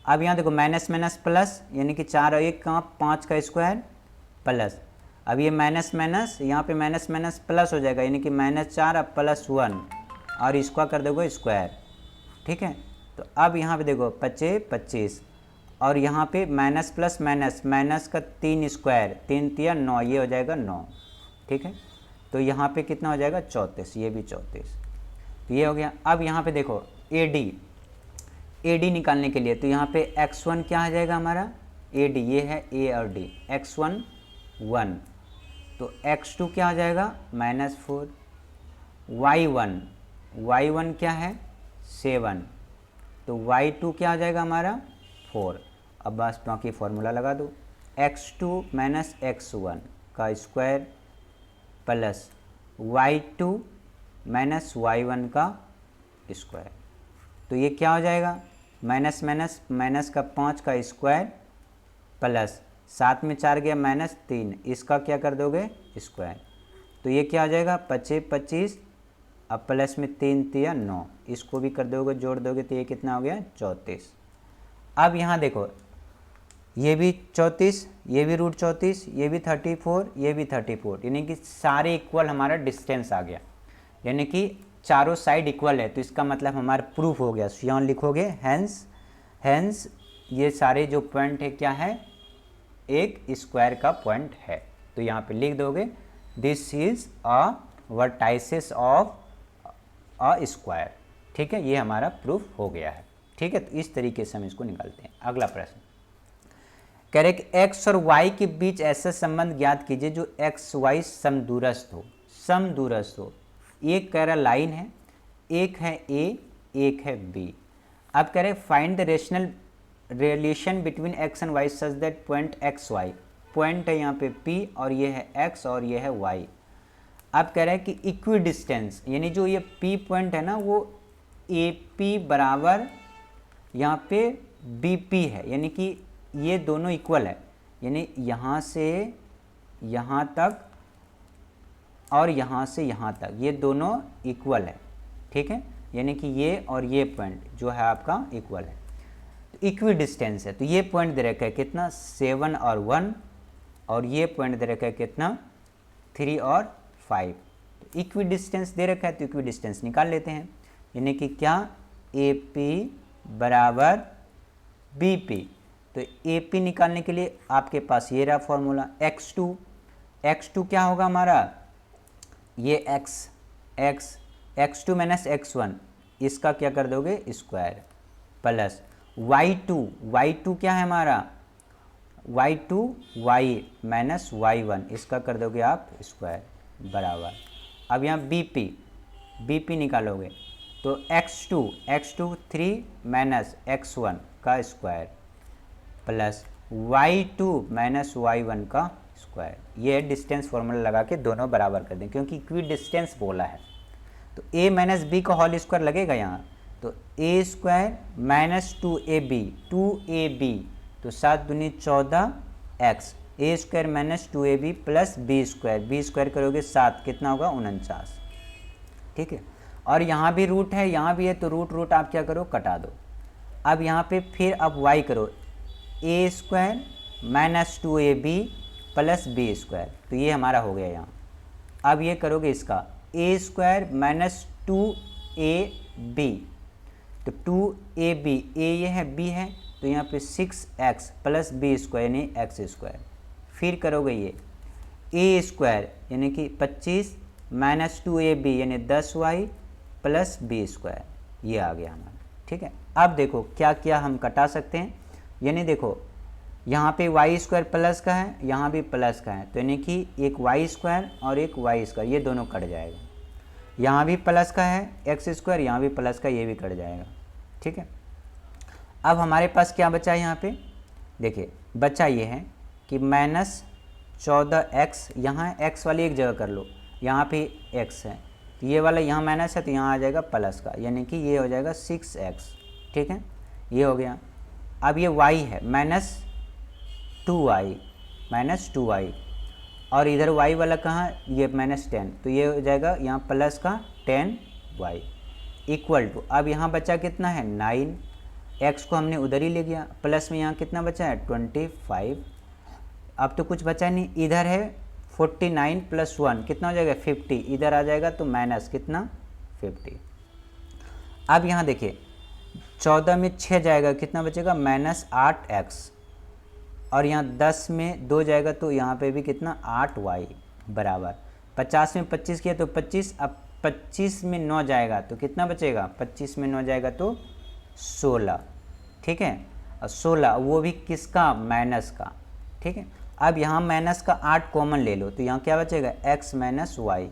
अब यहाँ देखो माइनस माइनस प्लस, यानी कि 4 और 1 का 5 का स्क्वायर प्लस, अब ये माइनस माइनस यहाँ पे माइनस माइनस प्लस हो जाएगा, यानी कि -4 अब +1 और इसका कर दोगे स्क्वायर, ठीक है। तो अब यहाँ पे देखो 25 25 और यहाँ पे माइनस प्लस माइनस, माइनस का 3 स्क्वायर 3 3 9, ये हो जाएगा 9, ठीक है। तो यहाँ पे कितना हो जाएगा 34, ये भी 34, तो ये हो गया। अब यहाँ पे देखो ए डी निकालने के लिए, तो यहाँ पे x1 क्या आ जाएगा हमारा ए डी, ये है ए और डी, x1 1, तो x2 क्या आ जाएगा -4, y1 y1 क्या है 7, तो y2 क्या आ जाएगा हमारा 4। अब बस बाकी फॉर्मूला लगा दो, x2 माइनस x1 का square plus y2 minus y1 का स्क्वायर। तो ये क्या हो जाएगा, माइनस माइनस माइनस का 5 का स्क्वायर प्लस 7 में 4 गया -3, इसका क्या कर दोगे स्क्वायर। तो ये क्या हो जाएगा 25 25, अब प्लस में 3 3 9, इसको भी कर दोगे जोड़ दोगे तो ये कितना हो गया 34। अब यहाँ देखो ये भी 34, ये भी √34, ये भी 34, ये भी 34, यानी कि सारे इक्वल हमारा डिस्टेंस आ गया, यानी कि चारों साइड इक्वल है। तो इसका मतलब हमारा प्रूफ हो गया। यहाँ लिखोगे हैंस ये सारे जो पॉइंट है क्या है, एक स्क्वायर का पॉइंट है। तो यहाँ पे लिख दोगे this is a vertices of a square. ठीक है, ये हमारा प्रूफ हो गया है। ठीक है, तो इस तरीके से हम इसको निकालते हैं। अगला प्रश्न कह रहे कि एक्स और वाई के बीच ऐसा संबंध ज्ञात कीजिए जो एक्स वाई समदूरस्थ हो। एक कह रहा लाइन है, एक है ए, एक है बी। अब कह रहे find the rational relation between X and Y such that point X Y, point है यहाँ पे पी और ये है एक्स और ये है वाई। अब कह रहे हैं कि इक्वी डिस्टेंस, यानी जो ये पी पॉइंट है ना वो ए पी बराबर यहाँ पे बी पी है, यानी कि ये दोनों इक्वल है, यानी यहाँ से यहाँ तक और यहाँ से यहाँ तक ये दोनों इक्वल है। ठीक है, यानी कि ये और ये पॉइंट जो है आपका इक्वल है, तो इक्वी डिस्टेंस है। तो ये पॉइंट दे रखा है कितना 7 और 1, और ये पॉइंट दे रखा है कितना 3 और 5। तो इक्वी डिस्टेंस दे रखा है तो इक्वी डिस्टेंस निकाल लेते हैं, यानी कि क्या ए पी बराबर बी पी। तो ए पी निकालने के लिए आपके पास ये रहा फॉर्मूला x2 क्या होगा हमारा, ये x2 माइनस x1, इसका क्या कर दोगे स्क्वायर प्लस y2 क्या है हमारा y2 y माइनस y1, इसका कर दोगे आप स्क्वायर बराबर। अब यहाँ bp निकालोगे तो x2 3 माइनस x1 का square plus y2 minus y1 का स्क्वायर। ये डिस्टेंस फॉर्मूला लगा के दोनों बराबर कर दें, क्योंकि इक्वी डिस्टेंस बोला है। तो a माइनस बी का होल स्क्वायर लगेगा यहाँ, तो a स्क्वायर माइनस 2ab, तो 7 दूनी 14x, a square minus 2ab plus b square करोगे 7, कितना होगा 49। ठीक है, और यहाँ भी रूट है, यहाँ भी है, तो रूट आप क्या करो कटा दो। अब यहाँ पे फिर अब y करो a square minus 2ab plus b square, तो ये हमारा हो गया यहाँ। अब ये करोगे इसका a स्क्वायर माइनस 2ab, तो 2ab a ये है b है, तो यहाँ पे 6x प्लस b स्क्वायर यानी x स्क्वायर। फिर करोगे ये a स्क्वायर यानी कि 25 माइनस 2ab यानी 10y प्लस b स्क्वायर, ये आ गया हमारा। ठीक है, अब देखो क्या क्या हम कटा सकते हैं, यानी देखो यहाँ पे वाई स्क्वायर प्लस का है, यहाँ भी प्लस का है, तो यानी कि एक वाई स्क्वायर और एक वाई स्क्वायर ये दोनों कट जाएगा। यहाँ भी प्लस का है एक्स स्क्वायर, यहाँ भी प्लस का, ये भी कट जाएगा। ठीक है, अब हमारे पास क्या बचा है यहाँ पे, देखिए बचा ये है कि माइनस 14x, यहाँ x वाली एक जगह कर लो, यहाँ पे x है, तो ये वाला यहाँ माइनस है तो यहाँ आ जाएगा प्लस का, यानी कि ये हो जाएगा 6x। ठीक है, ये हो गया। अब ये y है माइनस 2y, और इधर y वाला कहाँ, ये -10, तो ये हो जाएगा यहाँ प्लस का 10y इक्वल टू, अब यहाँ बचा कितना है 9, x को हमने उधर ही ले गया, प्लस में यहाँ कितना बचा है 25। अब तो कुछ बचा नहीं, इधर है 49 प्लस 1 कितना हो जाएगा 50, इधर आ जाएगा तो माइनस कितना 50। अब यहाँ देखिए 14 में 6 जाएगा, कितना बचेगा -8x, और यहाँ 10 में 2 जाएगा तो यहाँ पे भी कितना 8y बराबर 50 में 25 किया तो 25, अब 25 में 9 जाएगा तो कितना बचेगा, 25 में 9 जाएगा तो 16। ठीक है, और 16 वो भी किसका, माइनस का। ठीक है, अब यहाँ माइनस का 8 कॉमन ले लो, तो यहाँ क्या बचेगा x minus Y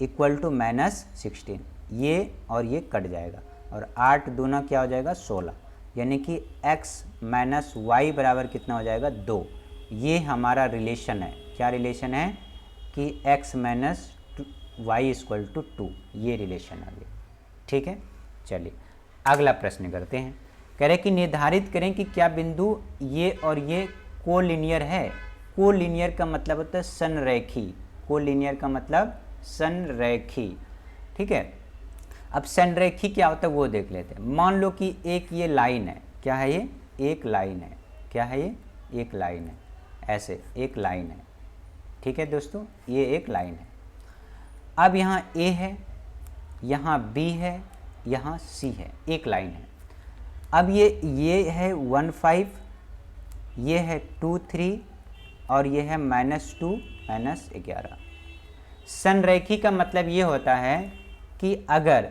equal to -16। ये और ये कट जाएगा और 8 दूना क्या हो जाएगा 16, यानी कि x माइनस वाई बराबर कितना हो जाएगा 2। ये हमारा रिलेशन है, क्या रिलेशन है कि x minus Y equal to 2, ये रिलेशन आ गया। ठीक है, चलिए अगला प्रश्न करते हैं। कह रहे कि निर्धारित करें कि क्या बिंदु ये और ये कोलिनियर है। कोलिनियर का मतलब होता है संरेखी, कोलिनियर का मतलब संरेखी। ठीक है, अब संरेखी क्या होता है वो देख लेते हैं। मान लो कि एक ये लाइन है, क्या है ये, एक लाइन है, क्या है ये, एक लाइन है, ऐसे एक लाइन है। ठीक है दोस्तों, ये एक लाइन है। अब यहाँ A है, यहाँ B है, यहाँ C है, एक लाइन है। अब ये है 1 5, ये है 2 3 और ये है -2 -11। संरेखी का मतलब ये होता है कि अगर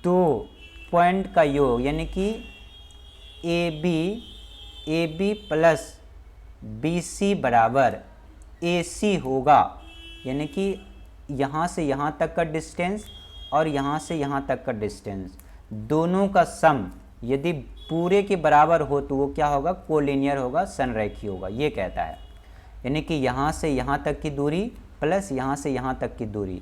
दो पॉइंट का योग यानी कि AB प्लस BC बराबर AC होगा, यानी कि यहाँ से यहाँ तक का डिस्टेंस और यहाँ से यहाँ तक का डिस्टेंस, दोनों का सम यदि पूरे के बराबर हो तो वो क्या होगा, कोलिनियर होगा, संरेखी होगा, ये कहता है। यानी कि यहाँ से यहाँ तक की दूरी प्लस यहाँ से यहाँ तक की दूरी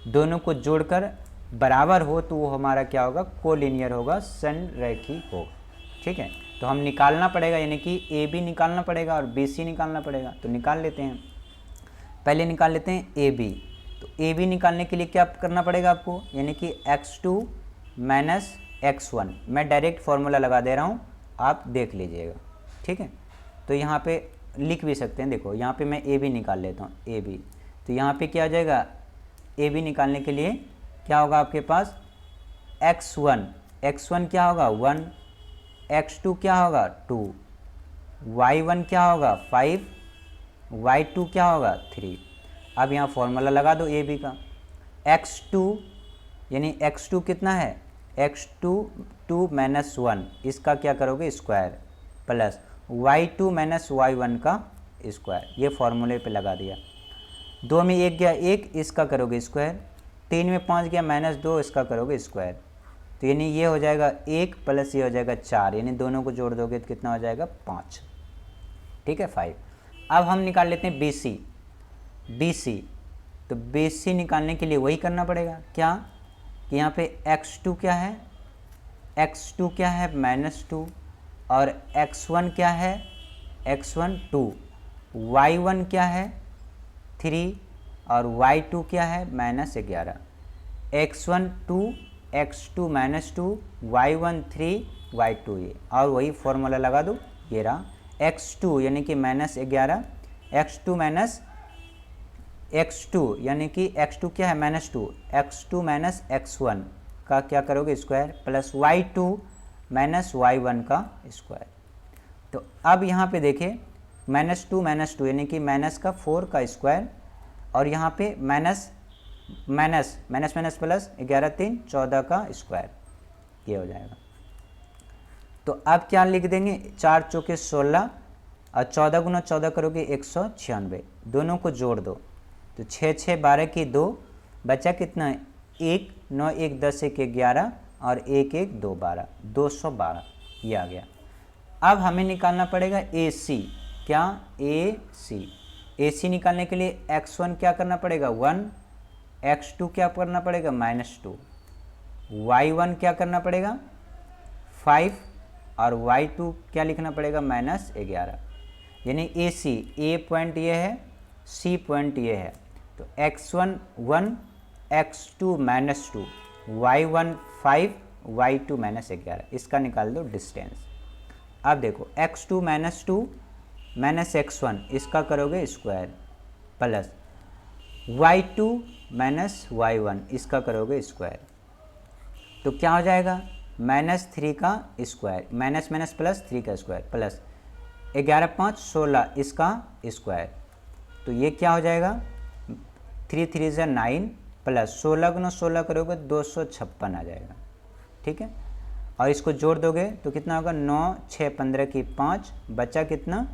दोनों को जोड़कर बराबर हो तो वो हमारा क्या होगा, कोलिनियर होगा, संरेखी होगा। ठीक है, तो हम निकालना पड़ेगा, यानी कि AB निकालना पड़ेगा और BC निकालना पड़ेगा। तो निकाल लेते हैं, पहले निकाल लेते हैं AB। तो AB निकालने के लिए क्या करना पड़ेगा आपको, यानी कि x2 माइनस x1। मैं डायरेक्ट फार्मूला लगा दे रहा हूँ, आप देख लीजिएगा। ठीक है, तो यहाँ पे लिख भी सकते हैं, देखो यहाँ पे मैं AB निकाल लेता हूँ, AB। तो यहाँ पे क्या आ जाएगा, AB निकालने के लिए क्या होगा आपके पास, x1 क्या होगा 1, x2 क्या होगा 2, y1 क्या होगा 5, y2 क्या होगा 3। अब यहाँ फॉर्मूला लगा दो AB का, x2 यानी x2 कितना है, x2 2 माइनस 1, इसका क्या करोगे square, plus y2 minus y1 का स्क्वायर, ये फॉर्मूले पे लगा दिया। 2 में 1 गया 1, इसका करोगे स्क्वायर, 3 में 5 गया -2, इसका करोगे स्क्वायर। तो यानी ये हो जाएगा 1 प्लस ये हो जाएगा 4, यानी दोनों को जोड़ दोगे तो कितना हो जाएगा 5। ठीक है 5। अब हम निकाल लेते हैं BC। तो BC निकालने के लिए वही करना पड़ेगा, क्या कि यहाँ पे x2 क्या है, -2 और x1 क्या है, x1 2, y1 क्या है 3 और y2 क्या है -11। x1 2, x2 -2, y1 3, y2 ये, और वही फॉर्मूला लगा दो, ये रहा x2 यानी कि -11, x2 यानी कि x2 क्या है -2, x2 माइनस x1 का क्या करोगे square, plus y2 minus y1 का स्क्वायर। तो अब यहाँ पे देखिए -2 यानी कि माइनस का 4 का स्क्वायर, और यहाँ पे माइनस प्लस 11 3 14 का स्क्वायर, ये हो जाएगा। तो अब क्या लिख देंगे, 4 चौके 16 और 14 गुना 14 करोगे 196, दोनों को जोड़ दो तो 6 6 12 की 2, बचा कितना 1 9 1 10 1 11 और 1 1 2 12, 212 ये आ गया। अब हमें निकालना पड़ेगा AC, क्या AC निकालने के लिए x1 क्या करना पड़ेगा 1, x2 क्या करना पड़ेगा -2, y1 क्या करना पड़ेगा 5 और y2 क्या लिखना पड़ेगा -11। यानी AC, A पॉइंट ये है, C पॉइंट ये है। तो x1 1, x2 -2, y1 5, y2 -11, इसका निकाल दो डिस्टेंस। अब देखो x2 -2 माइनस x1, इसका करोगे square, plus y2 minus y1, इसका करोगे स्क्वायर। तो क्या हो जाएगा -3 का स्क्वायर, माइनस प्लस 3 का स्क्वायर, प्लस 11 5 16, इसका स्क्वायर। तो ये क्या हो जाएगा 3 3 × 9 प्लस 16 गुना 16 करोगे 256 आ जाएगा। ठीक है, और इसको जोड़ दोगे तो कितना होगा 9 6 15 की 5, बचा कितना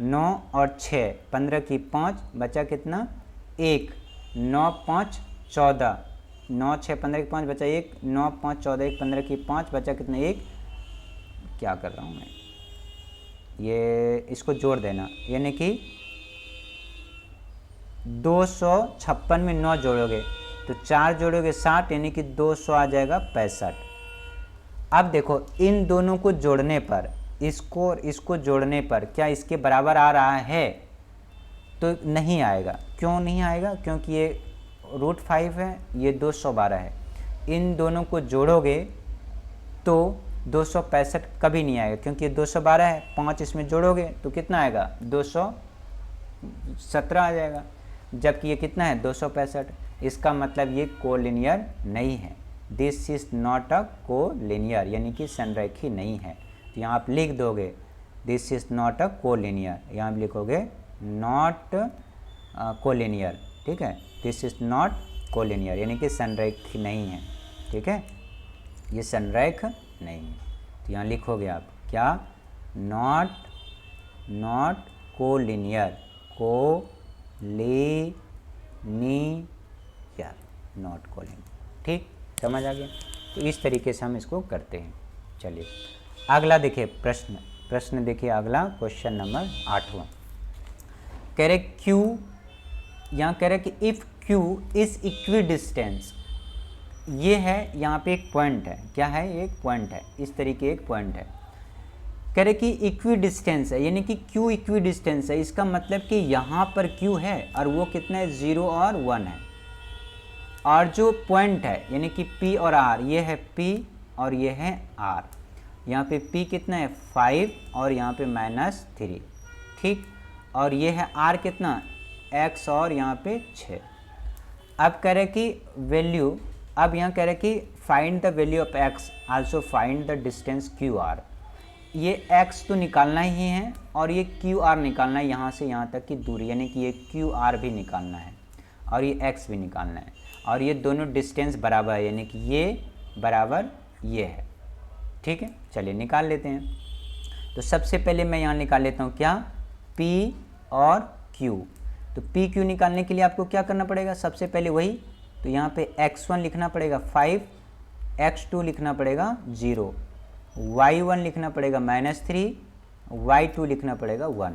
9 और 6 15 की 5, बचा कितना 1, 9 5 14, 9 6 15 की 5 बचा 1, 9 5 14 1 15 की 5 बचा कितना 1। क्या कर रहा हूँ मैं, ये इसको जोड़ देना, यानी कि 256 में 9 जोड़ोगे तो 4 जोड़ोगे 60, यानी कि 200 आ जाएगा 65। अब देखो इन दोनों को जोड़ने पर, इसको और इसको जोड़ने पर क्या इसके बराबर आ रहा है? तो नहीं आएगा। क्यों नहीं आएगा? क्योंकि ये √5 है, ये 212 है। इन दोनों को जोड़ोगे तो 265 कभी नहीं आएगा, क्योंकि ये 212 है। 5 इसमें जोड़ोगे तो कितना आएगा? 217 आ जाएगा, जबकि ये कितना है? 265। इसका मतलब ये कोलिनियर नहीं है। This is not a collinear, यानी कि संरेखी नहीं है। तो यहाँ आप लिख दोगे this is not a collinear, यहाँ आप लिखोगे नॉट कोलिनियर। ठीक है, दिस इज नॉट कोलिनियर, यानी कि संरेखी नहीं है। ठीक है, ये संरेख नहीं है। तो यहाँ लिखोगे आप क्या? Not collinear, collinear, not collinear. ठीक, समझ आ गया? तो इस तरीके से हम इसको करते हैं। चलिए अगला देखिए प्रश्न देखिए अगला, क्वेश्चन नंबर 8वां। कह रहे Q, यहाँ कह रहे कि if Q is equi distance, ये है यहाँ पे एक पॉइंट है। क्या है? एक पॉइंट है, इस तरीके एक पॉइंट है। कह रहे कि इक्वी डिस्टेंस है, यानी कि Q इक्वी डिस्टेंस है। इसका मतलब कि यहाँ पर Q है और वो कितना है? 0 और 1 है। और जो पॉइंट है यानी कि P और R, ये है P और ये है R। यहाँ पे P कितना है? 5 और यहाँ पे -3। ठीक, और ये है R कितना? X और यहाँ पे 6। अब कह रहे कि वैल्यू, अब यहाँ कह रहे कि find the value of x, also find the distance QR। ये x तो निकालना ही है और ये QR निकालना है, यहाँ से यहाँ तक की दूरी, यानी कि ये QR भी निकालना है और ये x भी निकालना है। और ये दोनों डिस्टेंस बराबर है, यानी कि ये बराबर ये है। ठीक है, चलिए निकाल लेते हैं। तो सबसे पहले मैं यहाँ निकाल लेता हूँ क्या? P और Q। तो P Q निकालने के लिए आपको क्या करना पड़ेगा? सबसे पहले वही, तो यहाँ पे x1 लिखना पड़ेगा 5, x2 लिखना पड़ेगा 0, y1 लिखना पड़ेगा -3, y2 लिखना पड़ेगा 1।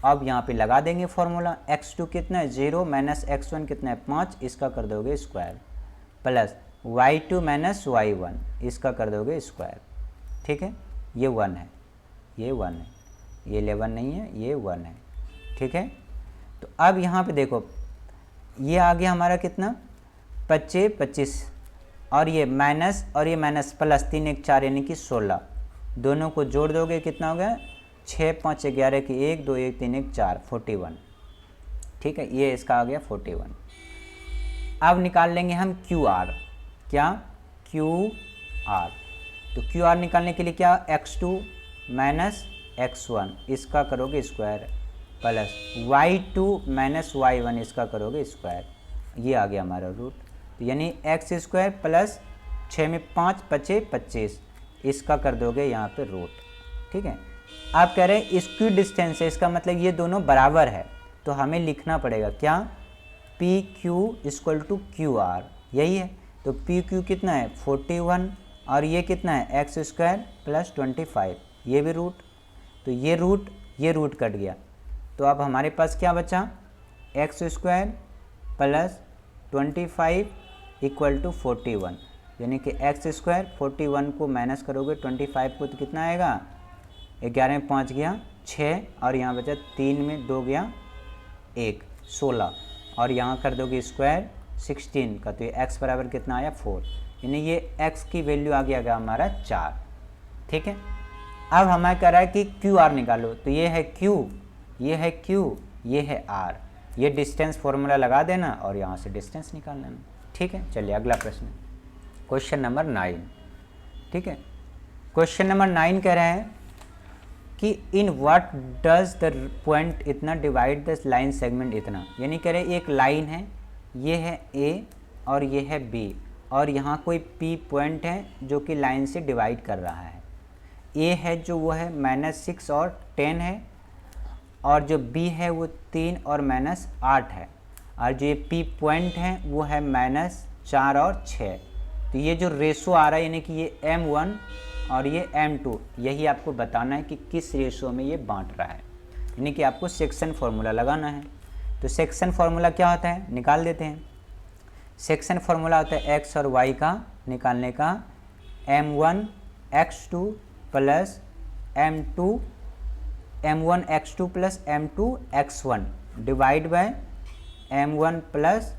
अब यहाँ पे लगा देंगे फॉर्मूला। x2 कितना है? 0 माइनस x1 कितना है? 5, इसका कर दोगे square, plus y2 minus y1, इसका कर दोगे स्क्वायर। ठीक है, ये 1 है, ये 1 है, ये 11 नहीं है, ये 1 है। ठीक है, तो अब यहाँ पे देखो ये आ गया हमारा कितना? 25 और ये माइनस और ये माइनस प्लस, 3 1 4 यानी कि 16। दोनों को जोड़ दोगे कितना हो गया? 6 5 11 की 1 2 1 3 1 4, 41। ठीक है, ये इसका आ गया 41। अब निकाल लेंगे हम QR। क्या? QR। तो QR निकालने के लिए क्या? x2 माइनस x1, इसका करोगे square, plus y2 minus y1, इसका करोगे स्क्वायर। ये आ गया हमारा रूट। तो यानी x स्क्वायर प्लस 6 में 5 बचे 25, इसका कर दोगे यहाँ पे रूट। ठीक है, आप कह रहे हैं इक्वी डिस्टेंस है, इसका मतलब ये दोनों बराबर है। तो हमें लिखना पड़ेगा क्या? P Q equal to Q R, यही है। तो पी क्यू कितना है? 41 और ये कितना है? एक्स स्क्वायर प्लस 25, ये भी रूट। तो ये रूट कट गया। तो अब हमारे पास क्या बचा? X square plus 25 equal to 41, यानी कि एक्स स्क्वायर 41 को माइनस करोगे 25 को तो कितना आएगा? 11 में 5 गया 6 और यहाँ बचा 3 में 2 गया 1, 16 और यहाँ कर दोगे स्क्वायर 16 का, तो ये x बराबर कितना आया? 4, यानी ये x की वैल्यू आ गया हमारा 4। ठीक है, अब हमें कह रहा है कि क्यू आर निकालो। तो ये है q, ये है q, ये है r। ये डिस्टेंस फॉर्मूला लगा देना और यहाँ से डिस्टेंस निकाल लेना। ठीक है, चलिए अगला प्रश्न, क्वेश्चन नंबर 9। ठीक है, क्वेश्चन नंबर 9 कह रहे हैं कि in what does the point इतना डिवाइड द लाइन सेगमेंट इतना, यानी कह रहे एक लाइन है, ये है A और ये है B और यहाँ कोई P पॉइंट है जो कि लाइन से डिवाइड कर रहा है। A है जो वो है -6 और 10 है, और जो B है वो 3 और -8 है, और जो ये P पॉइंट है वो है 4 और 6। तो ये जो रेशो आ रहा है यानी कि ये M1 और ये M2, यही आपको बताना है कि किस रेशो में ये बांट रहा है, यानी कि आपको सेक्शन फार्मूला लगाना है। तो सेक्शन फार्मूला क्या होता है, निकाल देते हैं। सेक्शन फार्मूला होता है x और y का निकालने का, M1 x2 plus M1 x2 plus M2 x1 divide by M1 plus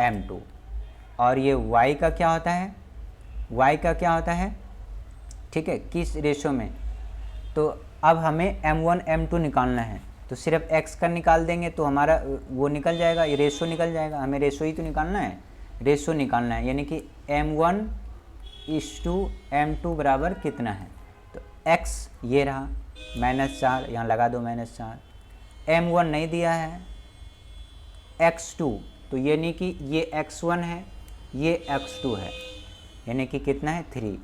M2। और ये y का क्या होता है, y का क्या होता है, ठीक है, किस रेशो में। तो अब हमें M1 M2 निकालना है, तो सिर्फ x का निकाल देंगे तो हमारा वो निकल जाएगा, ये रेशो निकल जाएगा। हमें रेशो ही तो निकालना है, रेशो निकालना है, यानी कि M1 इस टू M2 बराबर कितना है। तो x ये रहा -4, यहाँ लगा दो -4। M1 नहीं दिया है, x2, तो यानी कि ये x1 है, ये x2 है, यानी कि कितना है 3,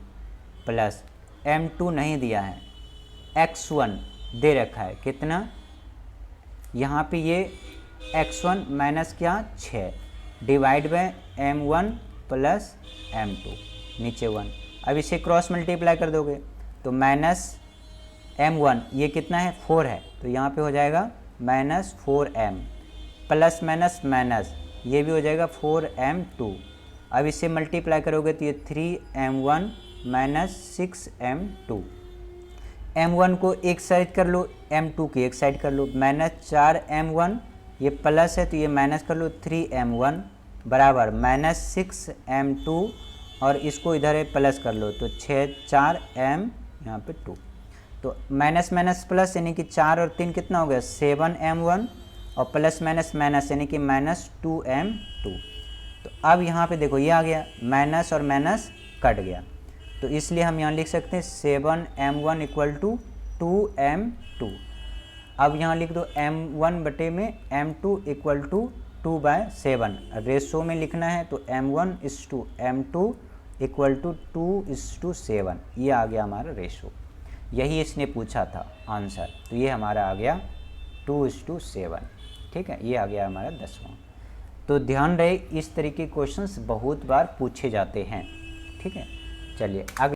प्लस M2 नहीं दिया है, x1 दे रखा है कितना, यहाँ पे ये x1 माइनस क्या 6 divide by M1 plus M2, नीचे 1। अब इसे क्रॉस मल्टीप्लाई कर दोगे तो -M1 ये कितना है 4 है, तो यहाँ पे हो जाएगा -4M, प्लस माइनस माइनस ये भी हो जाएगा 4M2। अब इसे मल्टीप्लाई करोगे तो ये 3M1 माइनस 6M2। M1 को एक साइड कर लो, M2 की एक साइड कर लो, -4M1 ये प्लस है तो ये माइनस कर लो, 3M1 बराबर -6M2, और इसको इधर प्लस कर लो तो 4M यहाँ पे 2। तो माइनस माइनस प्लस यानी कि 4 और 3 कितना हो गया 7M1, और प्लस माइनस माइनस यानी कि -2M2। तो अब यहाँ पे देखो ये आ गया, माइनस और माइनस कट गया, तो इसलिए हम यहाँ लिख सकते हैं 7M1 इक्वल टू 2M2। अब यहाँ लिख दो M1 बटे में M2 इक्वल टू 2/7। रेशो में लिखना है तो M1:M2 इक्वल टू 2:7। ये आ गया हमारा रेशो, यही इसने पूछा था आंसर, तो ये हमारा आ गया 2:7। ठीक है, ये आ गया हमारा 10वां। तो ध्यान रहे इस तरीके के क्वेश्चंस बहुत बार पूछे जाते हैं। ठीक है, चलिए आगे।